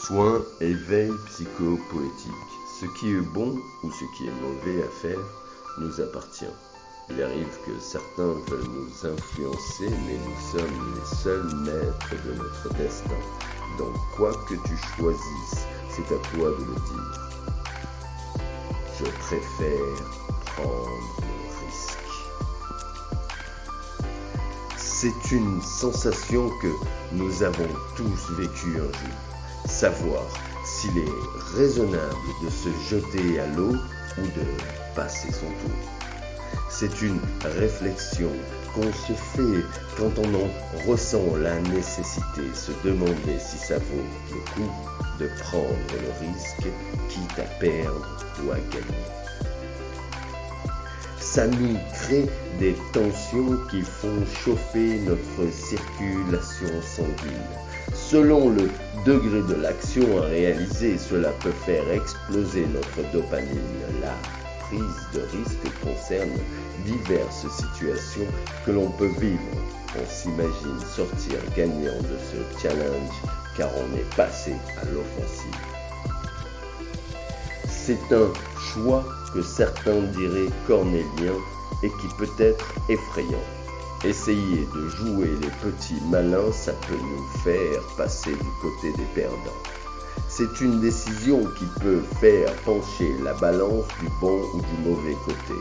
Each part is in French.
Soin, éveil psychopoétique. Ce qui est bon ou ce qui est mauvais à faire nous appartient. Il arrive que certains veulent nous influencer, mais nous sommes les seuls maîtres de notre destin. Donc quoi que tu choisisses, c'est à toi de le dire. Je préfère prendre le risque. C'est une sensation que nous avons tous vécue un jour. Savoir s'il est raisonnable de se jeter à l'eau ou de passer son tour. C'est une réflexion qu'on se fait quand on en ressent la nécessité, se demander si ça vaut le coup de prendre le risque, quitte à perdre ou à gagner. Ça nous crée des tensions qui font chauffer notre circulation sanguine. Selon le degré de l'action à réaliser, cela peut faire exploser notre dopamine. La prise de risque concerne diverses situations que l'on peut vivre. On s'imagine sortir gagnant de ce challenge car on est passé à l'offensive. C'est un choix que certains diraient cornélien et qui peut être effrayant. Essayer de jouer les petits malins, ça peut nous faire passer du côté des perdants. C'est une décision qui peut faire pencher la balance du bon ou du mauvais côté.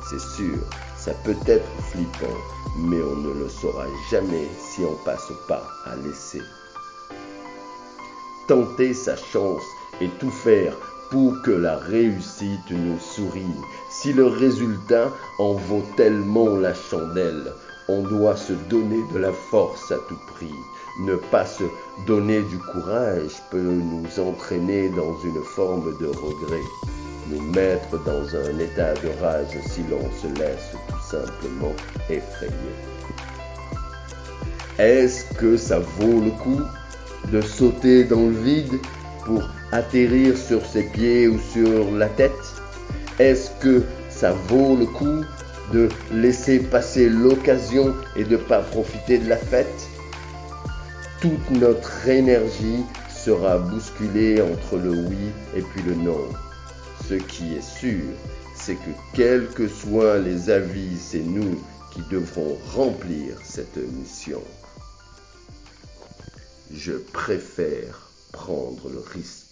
C'est sûr, ça peut être flippant, mais on ne le saura jamais si on passe pas à l'essai. Tenter sa chance et tout faire pour que la réussite nous sourie. Si le résultat en vaut tellement la chandelle, on doit se donner de la force à tout prix. Ne pas se donner du courage peut nous entraîner dans une forme de regret, nous mettre dans un état de rage si l'on se laisse tout simplement effrayer. Est-ce que ça vaut le coup de sauter dans le vide pour atterrir sur ses pieds ou sur la tête? Est-ce que ça vaut le coup de laisser passer l'occasion et de ne pas profiter de la fête? Toute notre énergie sera bousculée entre le oui et puis le non. Ce qui est sûr, c'est que quels que soient les avis, c'est nous qui devrons remplir cette mission. Je préfère prendre le risque.